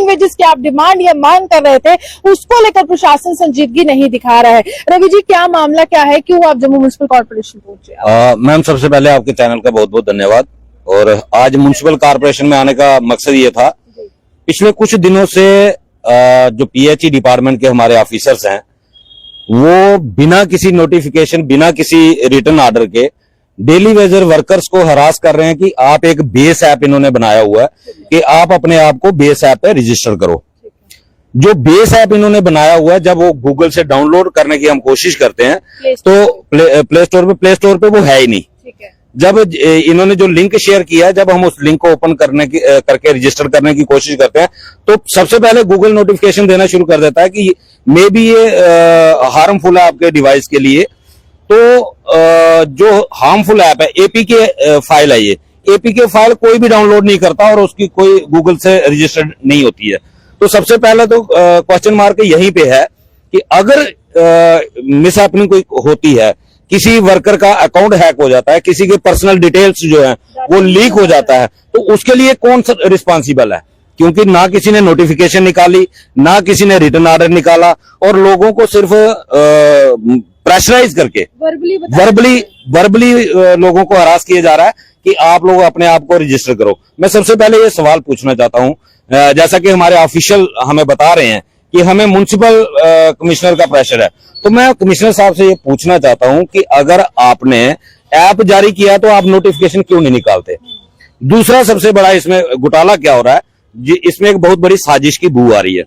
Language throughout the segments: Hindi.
लिविंग वेजेस की आप डिमांड या मांग कर रहे थे, उसको लेकर प्रशासन संजीदगी नहीं दिखा रहा है। रवि जी, क्या मामला क्या है, क्यों आप जम्मू म्युनिसिपल कॉर्पोरेशन पहुंचे? मैम, सबसे पहले आपके चैनल का बहुत बहुत धन्यवाद। और आज म्युनिसिपल कॉर्पोरेशन में आने का मकसद ये था, पिछले कुछ दिनों से जो पीएचई डिपार्टमेंट के हमारे ऑफिसर्स हैं, वो बिना किसी नोटिफिकेशन, बिना किसी रिटर्न ऑर्डर के डेली वेजर वर्कर्स को हरास कर रहे हैं कि आप एक बेस ऐप इन्होंने बनाया हुआ है कि आप अपने आप को बेस ऐप पे रजिस्टर करो। जो बेस ऐप इन्होंने बनाया हुआ है, जब वो गूगल से डाउनलोड करने की हम कोशिश करते हैं तो प्ले स्टोर पे वो है ही नहीं। जब इन्होंने जो लिंक शेयर किया है, जब हम उस लिंक को ओपन करके रजिस्टर करने की कोशिश करते हैं तो सबसे पहले गूगल नोटिफिकेशन देना शुरू कर देता है कि मे बी ये हार्मफुल है आपके डिवाइस के लिए। तो जो हार्मफुल ऐप है, एपीके फाइल है, ये एपीके फाइल कोई भी डाउनलोड नहीं करता और उसकी कोई गूगल से रजिस्टर्ड नहीं होती है। तो सबसे पहले तो क्वेश्चन मार्क यहीं पे है कि अगर मिस हैपनिंग कोई होती है, किसी वर्कर का अकाउंट हैक हो जाता है, किसी के पर्सनल डिटेल्स जो है वो लीक हो जाता है, तो उसके लिए कौन सा रिस्पॉन्सिबल है? क्योंकि ना किसी ने नोटिफिकेशन निकाली, ना किसी ने रिटर्न ऑर्डर निकाला, और लोगों को सिर्फ प्रेशराइज करके वर्बली लोगों को हरास किया जा रहा है कि आप लोग अपने आप को रजिस्टर करो। मैं सबसे पहले ये सवाल पूछना चाहता हूं, जैसा कि हमारे ऑफिशियल हमें बता रहे हैं कि हमें म्युनिसिपल कमिश्नर का प्रेशर है, तो मैं कमिश्नर साहब से ये पूछना चाहता हूं कि अगर आपने ऐप जारी किया तो आप नोटिफिकेशन क्यों नहीं निकालते? दूसरा सबसे बड़ा इसमें घोटाला क्या हो रहा है, इसमें एक बहुत बड़ी साजिश की बू आ रही है।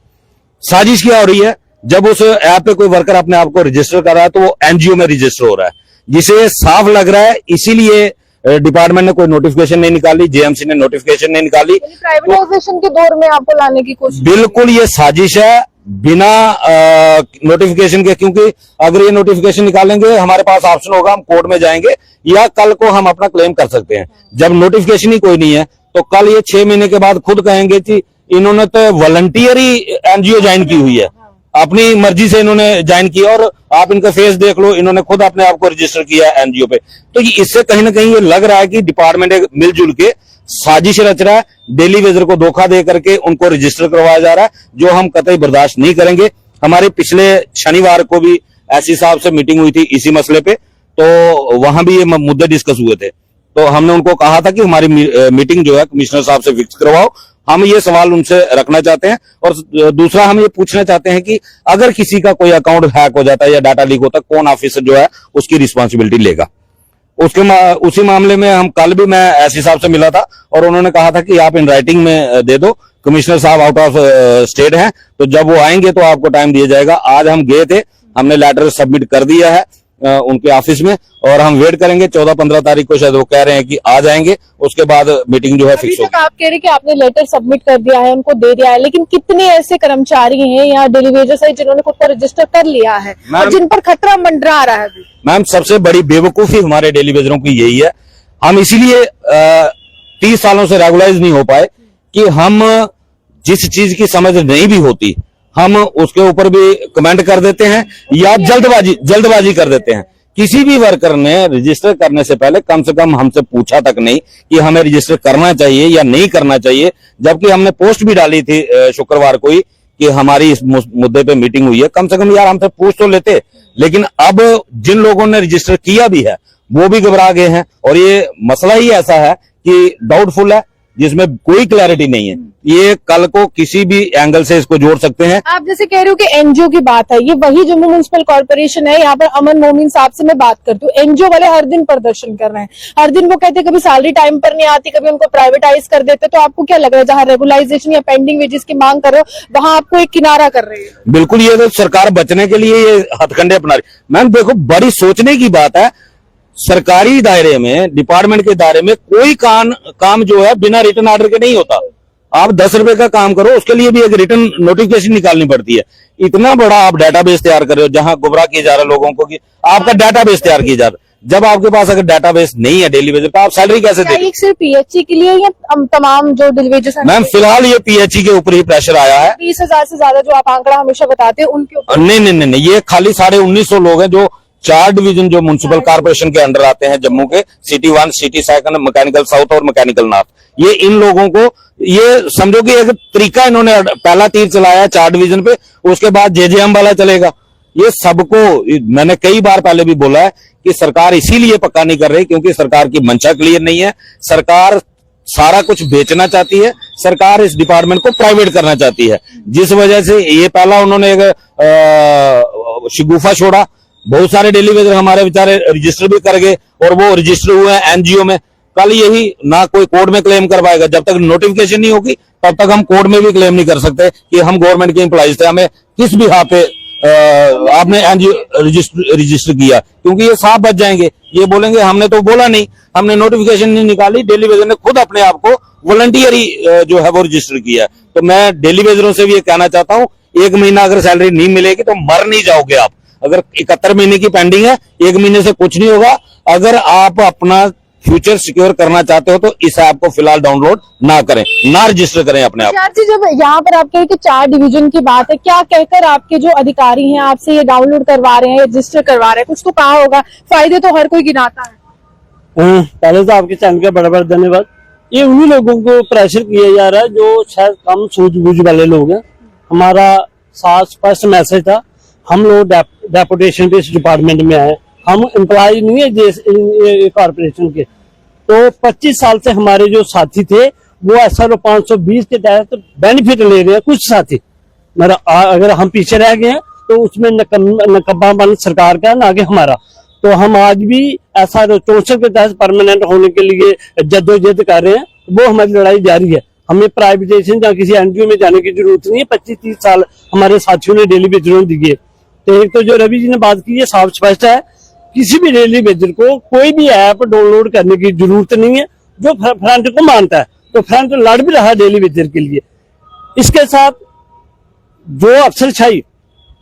साजिश क्या हो रही है? जब उस ऐप पे कोई वर्कर अपने आप को रजिस्टर कर रहा है तो वो एनजीओ में रजिस्टर हो रहा है, जिसे साफ लग रहा है इसीलिए डिपार्टमेंट ने कोई नोटिफिकेशन नहीं निकाली, जेएमसी ने नोटिफिकेशन नहीं निकाली। प्राइवेटाइजेशन के दौर में आपको लाने की कोशिश, बिल्कुल ये साजिश है बिना नोटिफिकेशन के। क्योंकि अगर ये नोटिफिकेशन निकालेंगे, हमारे पास ऑप्शन होगा, हम कोर्ट में जाएंगे या कल को हम अपना क्लेम कर सकते हैं। जब नोटिफिकेशन ही कोई नहीं है तो कल ये 6 महीने के बाद खुद कहेंगे कि इन्होंने तो वॉलंटियरी एनजीओ ज्वाइन की हुई है, अपनी मर्जी से इन्होंने ज्वाइन किया, और आप इनका फेस देख लो, इन्होंने खुद अपने आप को रजिस्टर किया एनजीओ पे। तो इससे कहीं ना कहीं ये लग रहा है कि डिपार्टमेंट मिलजुल के साजिश रच रहा है, डेली वेजर को धोखा दे करके उनको रजिस्टर करवाया जा रहा है, जो हम कतई बर्दाश्त नहीं करेंगे। हमारे पिछले शनिवार को भी एससी साहब से मीटिंग हुई थी इसी मसले पे, तो वहां भी ये मुद्दे डिस्कस हुए थे। तो हमने उनको कहा था कि हमारी मीटिंग जो है कमिश्नर साहब से फिक्स करवाओ। हम ये सवाल उनसे रखना चाहते हैं, और दूसरा हम ये पूछना चाहते हैं कि अगर किसी का कोई अकाउंट हैक हो जाता है या डाटा लीक होता है, कौन ऑफिसर जो है उसकी रिस्पॉन्सिबिलिटी लेगा? उसी मामले में हम कल भी मैं एससी साहब से मिला था और उन्होंने कहा था कि आप इन राइटिंग में दे दो, कमिश्नर साहब आउट ऑफ स्टेट हैं, तो जब वो आएंगे तो आपको टाइम दिया जाएगा। आज हम गए थे, हमने लेटर सबमिट कर दिया है उनके ऑफिस में, और हम वेट करेंगे 14-15 तारीख को, शायद वो कह रहे हैं कि आ जाएंगे, उसके बाद मीटिंग जो है फिक्स होगी। आप कह रहे हैं कि आपने लेटर सबमिट कर दिया है, उनको दे दिया है, लेकिन कितने ऐसे कर्मचारी हैं यहाँ डेली वेजर्स है जिन्होंने खुद को रजिस्टर कर लिया है और जिन पर खतरा मंडरा रहा है? मैम, सबसे बड़ी बेवकूफी हमारे डेली वेजरों की यही है। हम इसीलिए 30 सालों से रेगुलाइज नहीं हो पाए कि हम जिस चीज की समझ नहीं भी होती हम उसके ऊपर भी कमेंट कर देते हैं या जल्दबाजी कर देते हैं। किसी भी वर्कर ने रजिस्टर करने से पहले कम से कम हमसे पूछा तक नहीं कि हमें रजिस्टर करना चाहिए या नहीं करना चाहिए, जबकि हमने पोस्ट भी डाली थी शुक्रवार को ही कि हमारी इस मुद्दे पे मीटिंग हुई है। कम से कम यार हमसे पूछ तो लेते। लेकिन अब जिन लोगों ने रजिस्टर किया भी है वो भी घबरा गए हैं, और ये मसला ही ऐसा है कि डाउटफुल है, जिसमें कोई क्लैरिटी नहीं है। ये कल को किसी भी एंगल से इसको जोड़ सकते हैं। आप जैसे कह रहे हो कि एनजीओ की बात है, ये वही जम्मू म्युनिसिपल कॉर्पोरेशन है। यहाँ पर अमन मोमिन साहब से मैं बात करती हूँ, एनजीओ वाले हर दिन प्रदर्शन कर रहे हैं, हर दिन वो कहते हैं कभी सैलरी टाइम पर नहीं आती, कभी उनको प्राइवेटाइज कर देते। तो आपको क्या लग रहा है, जहाँ रेगुलाइजेशन या पेंडिंग वेजेस की मांग कर रहे हो वहां आपको एक किनारा कर रहे हैं? बिल्कुल, ये तो सरकार बचने के लिए ये हथकंडे अपना रही। मैम देखो, बड़ी सोचने की बात है, सरकारी दायरे में, डिपार्टमेंट के दायरे में कोई काम जो है बिना रिटर्न ऑर्डर के नहीं होता। आप 10 रुपए का काम करो, उसके लिए भी एक रिटर्न नोटिफिकेशन निकालनी पड़ती है। इतना बड़ा आप डेटाबेस तैयार कर रहे हो जहां गुमराह किया जा रहा है लोगों को कि आपका डेटाबेस तैयार किया जा रहा है। जब आपके पास अगर डेटाबेस नहीं है डेली वेजेस का, आप सैलरी कैसे देंगे? सिर्फ पीएचई के लिए या तमाम जो डेली वेजेस? मैम फिलहाल ये पीएचई के ऊपर ही प्रेशर आया है। 20,000 से ज्यादा जो आप आंकड़ा हमेशा बताते हैं उनके ऊपर? नहीं, ये खाली 1950 लोग हैं जो 4 डिवीजन जो म्युनिसिपल कॉर्पोरेशन के अंडर आते हैं जम्मू के, सिटी 1, सिटी 2, मैकेनिकल साउथ और मैकेनिकल नॉर्थ, ये इन लोगों को ये समझो कि एक तरीका इन्होंने पहला तीर चलाया 4 डिवीजन पे, उसके बाद जेजेएम वाला चलेगा। ये सबको मैंने कई बार पहले भी बोला है कि सरकार इसीलिए पक्का नहीं कर रही क्योंकि सरकार की मंशा क्लियर नहीं है। सरकार सारा कुछ बेचना चाहती है, सरकार इस डिपार्टमेंट को प्राइवेट करना चाहती है, जिस वजह से ये पहला उन्होंने एक शिगुफा छोड़ा। बहुत सारे डेली वेजर हमारे बेचारे रजिस्टर भी कर गए और वो रजिस्टर हुए हैं एनजीओ में। कल यही ना कोई कोर्ट में क्लेम कर पाएगा, जब तक नोटिफिकेशन नहीं होगी तब तक हम कोर्ट में भी क्लेम नहीं कर सकते कि हम गवर्नमेंट के एम्प्लॉइज थे, हमें किस भी यहाँ पे आपने एनजीओ रजिस्टर किया, क्योंकि ये साफ बच जाएंगे। ये बोलेंगे हमने तो बोला नहीं, हमने नोटिफिकेशन नहीं निकाली, डेली वेजर ने खुद अपने आप को वॉलंटियरी जो है वो रजिस्टर किया। तो मैं डेली वेजरों से भी ये कहना चाहता हूँ, 1 महीना अगर सैलरी नहीं मिलेगी तो मर नहीं जाओगे आप। अगर 71 महीने की पेंडिंग है, 1 महीने से कुछ नहीं होगा। अगर आप अपना फ्यूचर सिक्योर करना चाहते हो तो इस ऐप को फिलहाल डाउनलोड ना करें, ना रजिस्टर करें अपने आप। जी, जब यहाँ पर आप कहें कि 4 डिवीजन की बात है, क्या कहकर आपके जो अधिकारी हैं आपसे ये डाउनलोड करवा रहे हैं, रजिस्टर करवा रहे हैं? कुछ तो कहा होगा, फायदे तो हर कोई गिनाता है। पहले तो आपके चैनल का बड़ा बड़ा धन्यवाद। ये उन्हीं लोगों को प्रेशर किया जा रहा है जो शायद कम सूझबूझ वाले लोग हैं। हमारा साफ स्पष्ट मैसेज था, हम लोग डेपुटेशन पे इस डिपार्टमेंट में आए, हम एम्प्लॉय नहीं है कॉर्पोरेशन के। तो 25 साल से हमारे जो साथी थे वो SRO 520 के तहत बेनिफिट ले रहे हैं। कुछ साथी अगर हम पीछे रह गए हैं तो उसमें नकम्मापन सरकार का ना कि हमारा। तो हम आज भी SRO 64 के तहत परमानेंट होने के लिए जद्दोजहद कर रहे हैं, वो हमारी लड़ाई जारी है। हमें प्राइवेटाइजेशन या किसी एनजीओ में जाने की जरूरत नहीं है। 25-30 साल हमारे साथियों ने डेली वेजरों दिए। तो एक तो जो रवि जी ने बात की है साफ स्पष्ट है, किसी भी डेली वेजर को कोई भी ऐप डाउनलोड करने की जरूरत नहीं है जो फ्रंट को मानता है। तो फ्रंट लड़ भी रहा है डेली वेजर के लिए। इसके साथ जो अफसरशाही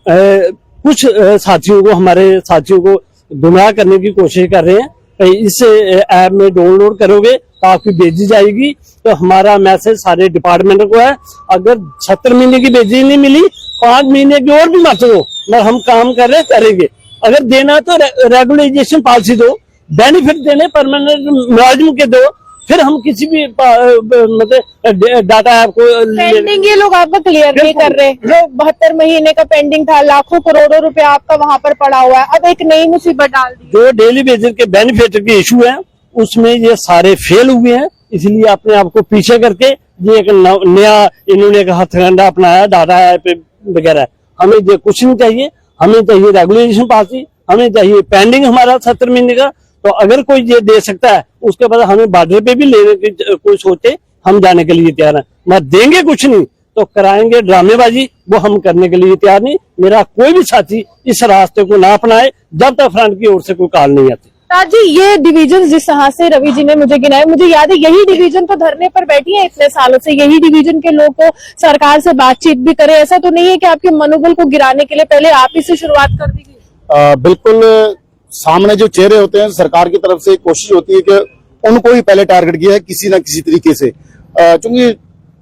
कुछ साथियों को, हमारे साथियों को गुमराह करने की कोशिश कर रहे हैं, इस ऐप में डाउनलोड करोगे तो आपकी भेजी जाएगी। तो हमारा मैसेज सारे डिपार्टमेंट को है, अगर 70 महीने की भेजी नहीं मिली, 5 महीने की और भी मत दो, मगर हम काम कर रहे करेंगे। अगर देना तो रेगुलराइजेशन पॉलिसी दो, बेनिफिट देने परमानेंट मुलाजिम के दो, फिर हम किसी भी मतलब डाटा ऐप को। पेंडिंग ये लोग आपका क्लियर नहीं कर रहे, जो 72 महीने का पेंडिंग था, लाखों करोड़ों रुपया आपका वहां पर पड़ा हुआ है, अब एक नई मुसीबत डाल दी। जो डेली वेजर के बेनिफिट के इशू है उसमें ये सारे फेल हुए हैं, इसलिए अपने आप को पीछे करके ये एक नया इन्होंने एक हथकंडा अपनाया डाटा ऐप वगैरह। हमें ये कुछ नहीं चाहिए, हमें चाहिए रेगुलेशन पॉलिसी, हमें चाहिए पेंडिंग हमारा 70 महीने का। तो अगर कोई ये दे सकता है उसके बाद हमें बॉर्डर पे भी लेने की कोई सोचे, हम जाने के लिए तैयार हैं। मैं देंगे कुछ नहीं तो कराएंगे ड्रामेबाजी, वो हम करने के लिए तैयार नहीं। मेरा कोई भी साथी इस रास्ते को ना अपनाए जब तक फ्रंट की ओर से कोई कॉल नहीं आती। राज जी, ये डिवीजन जिस तरह से रवि जी ने मुझे गिनाए, मुझे याद है यही डिवीजन तो धरने पर बैठी है इतने सालों से, यही डिवीजन के लोग तो सरकार से बातचीत भी करे। ऐसा तो नहीं है कि आपके मनोबल को गिराने के लिए पहले आप ही से शुरुआत कर दी गई? बिल्कुल, सामने जो चेहरे होते हैं सरकार की तरफ से कोशिश होती है कि उनको ही पहले टारगेट किया है किसी ना किसी तरीके से। क्योंकि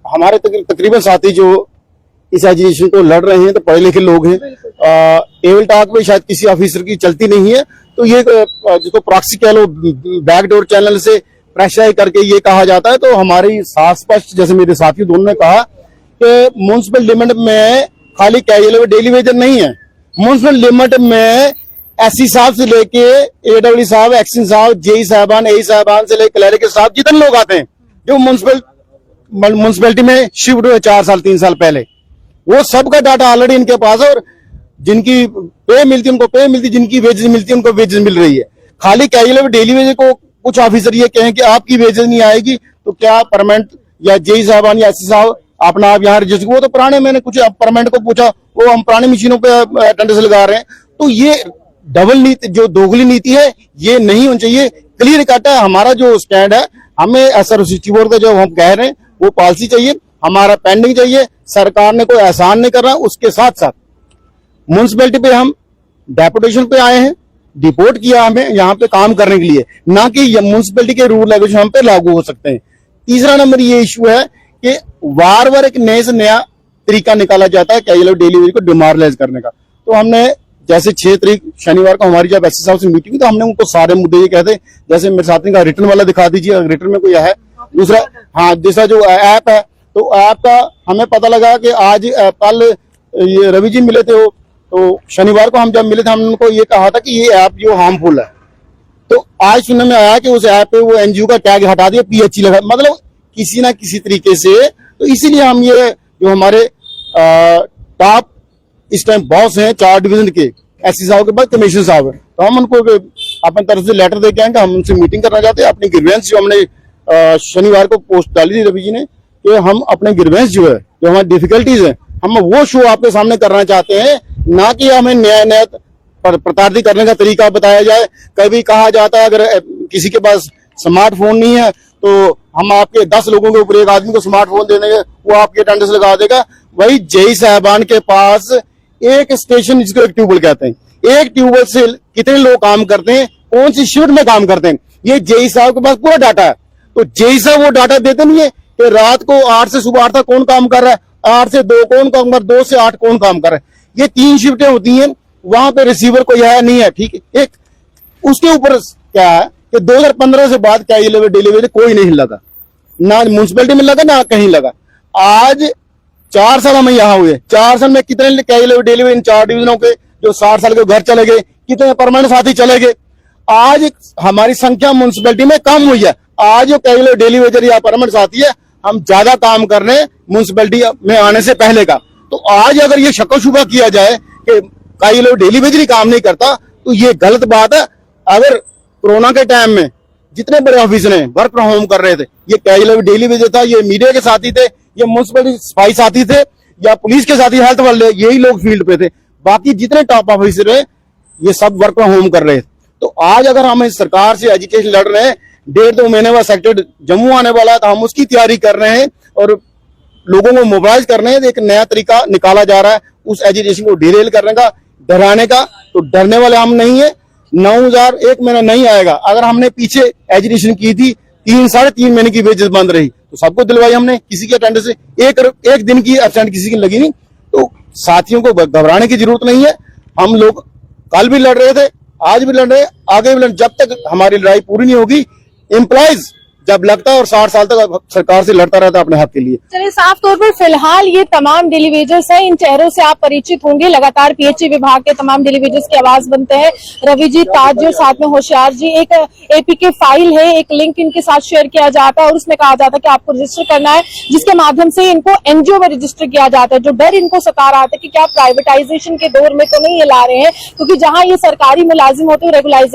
हमारे तकरीबन साथी जो इस एजुकेशन को लड़ रहे हैं तो पढ़े लिखे लोग हैं। टेबल टॉक में शायद किसी ऑफिसर की चलती नहीं है, तो ये जिसको प्रॉक्सी कह लो, बैकडोर चैनल से प्रेशराइज करके ये कहा जाता है। तो हमारी साफ स्पष्ट, जैसे मेरे साथी दोनों ने कहा कि म्युनिसिपल लिमिट में खाली कैजुअल डेली वेजर नहीं है, म्युनिसिपल लिमिट में एससी साहब से लेके एडब्ल्यू साहब, एक्शन साहब, जेई साहबान, एई साहबान से लेकर क्लरिकल साहब, जितने लोग आते हैं जो म्युनिसिपैलिटी में शिफ्ट हुए 4 साल 3 साल पहले, वो सबका डाटा ऑलरेडी इनके पास है। और जिनकी पे मिलती है उनको पे मिलती, जिनकी वेजेस मिलती है उनको वेजेस मिल रही है। खाली कैजुअल डेली वेजर को कुछ ऑफिसर ये कहें कि आपकी वेजेस नहीं आएगी तो क्या परमानेंट या जेई साहबान या एससी साहब अपना आप यहाँ रजिस्टर, वो तो पुराने, मैंने कुछ परमानेंट को पूछा, वो हम पुरानी मशीनों पे अटेंडेंस लगा रहे हैं। तो ये डबल नीति, जो दोगली नीति है, ये नहीं होनी चाहिए। क्लियर कट है हमारा जो स्टैंड है, हमें SRO 64 का जो हम कह रहे हैं वो पॉलिसी चाहिए, हमारा पेंडिंग चाहिए। सरकार ने कोई एहसान नहीं कर रहा। उसके साथ साथ म्युनिसिपैलिटी पे हम डेपुटेशन पे आए हैं, डिपोर्ट किया हमें यहाँ पे काम करने के लिए, ना कि म्युनिसिपैलिटी के रूल रेगुलेशन हम पे लागू हो सकते हैं। तीसरा नंबर ये इशू है कि बार एक नए से नया तरीका निकाला जाता है कैजुअल डेली वेज को डिमोरलाइज करने का। तो हमने जैसे 6 तारीख शनिवार को हमारी जब एसपी साहब से मीटिंग हुई तो हमने उनको सारे मुद्दे ये कहते, जैसे मेरे साथी का रिटर्न वाला दिखा दीजिए, अगर रिटर्न में कोई है। दूसरा, हाँ, दूसरा जो ऐप है, तो ऐप का हमें पता लगा कि आज कल ये रवि जी मिले थे, तो शनिवार को हम जब मिले थे हमने उनको ये कहा था कि ये ऐप जो हार्मफुल है। तो आज सुनने में आया कि उस ऐप पे वो एनजीओ का टैग हटा दिया, पीएचई लगा, मतलब किसी ना किसी तरीके से। तो इसीलिए हम ये जो हमारे टॉप इस टाइम बॉस हैं 4 डिवीजन के, एससी साहब के बाद कमिश्नर साहब है, तो हम उनको अपनी तरफ से लेटर दे के आएंगे, हम उनसे मीटिंग करना चाहते हैं। अपनी ग्रीवेंस जो हमने शनिवार को पोस्ट डाली थी रवि जी ने, कि हम अपने ग्रीवेंस जो है, जो हमारी डिफिकल्टीज है, हम वो शो आपके सामने करना चाहते हैं, ना कि हमें नया प्रताड़ित करने का तरीका बताया जाए। कभी कहा जाता है अगर किसी के पास स्मार्टफोन नहीं है तो हम आपके 10 लोगों के ऊपर एक आदमी को स्मार्टफोन दे देंगे, वो आपके अटेंडेंस लगा देगा। वही जेई साहबान के पास एक स्टेशन, जिसको एक ट्यूबवेल कहते हैं, एक ट्यूबवेल से कितने लोग काम करते हैं, कौन सी शिफ्ट में काम करते हैं, ये जेई साहब के पास पूरा डाटा है। तो जेई साहब वो डाटा देते नहीं है कि रात को 8 से सुबह 8 तक कौन काम कर रहा है, 8 से 2 कौन काम कर, 2 से 8 कौन काम कर रहा है। ये 3 शिफ्टें होती हैं, वहां पे रिसीवर कोई है नहीं है, ठीक है। एक उसके ऊपर क्या है कि 2015 से बाद क्या ये डेलीवरी कोई नहीं लगा, ना म्यूनसिपैलिटी में लगा ना कहीं लगा। आज 4 साल हमें यहाँ हुए, 4 साल में कितने क्या डेलीवरी इन 4 डिवीजनों के जो 60 साल के घर चले गए, कितने परमानेंट साथी चले गए। आज हमारी संख्या म्यूनसिपैलिटी में कम हुई है। आज जो कैजुअल डेली वेजर या परमानेंट साथी है, हम ज्यादा काम कर रहे हैं म्यूनसिपैलिटी में आने से पहले का। तो आज अगर ये शक शुबा किया जाए कि कैजुअल डेली वेजर ही काम नहीं करता, तो ये गलत बात है। अगर कोरोना के टाइम में जितने बड़े ऑफिसर हैं वर्क फ्रॉम होम कर रहे थे, ये कैजुअल डेली वेजर था, ये मीडिया के साथी थे, ये म्यूनसिपैलिटी सफाई साथी थे, या पुलिस के साथी, हेल्थ वाले, यही लोग फील्ड पे थे। बाकी जितने टॉप ऑफिसर है ये सब वर्क फ्रॉम होम कर रहे थे। तो आज अगर हम इस सरकार से एजुकेशन लड़ रहे हैं, 1.5-2 महीने बाद सेक्टर जम्मू आने वाला है, तो हम उसकी तैयारी कर रहे हैं और लोगों को मोबाइल कर रहे हैं। एक नया तरीका निकाला जा रहा है उस एजुकेशन को डिरेल करने का, डराने का। तो डरने वाले हम नहीं है। 9,000 एक महीना नहीं आएगा। अगर हमने पीछे एजुकेशन की थी 3-3.5 महीने की वेजेस बंद रही, तो सबको दिलवाई हमने, किसी के अटेंडेंस से एक दिन की एब्सेंट किसी की लगी नहीं। तो साथियों को घबराने की जरूरत नहीं है। हम लोग कल भी लड़ रहे थे, आज भी लड़ रहे हैं, आगे भी लड़, जब तक हमारी लड़ाई पूरी नहीं होगी। एम्प्लॉइज जब लगता है और 60 साल तक सरकार से लड़ता रहता है अपने हक के लिए। चलिए, साफ तौर पर फिलहाल ये तमाम डेली वेजर्स हैं, इन चेहरों से आप परिचित होंगे। लगातार पीएचई विभाग के तमाम डेली वेजर्स की आवाज बनते हैं। रवि जी, ताज जी और साथ में होशियार जी। एक एपीके फाइल है, एक लिंक इनके साथ शेयर किया जाता है और उसमें कहा जाता है कि आपको रजिस्टर करना है, जिसके माध्यम से इनको एनजीओ में रजिस्टर किया जाता है। जो डर इनको सता रहा था कि क्या प्राइवेटाइजेशन के दौर में तो नहीं ये ला रहे हैं, क्योंकि जहां ये सरकारी मुलाजिम होते हैं रेगुलाइजेशन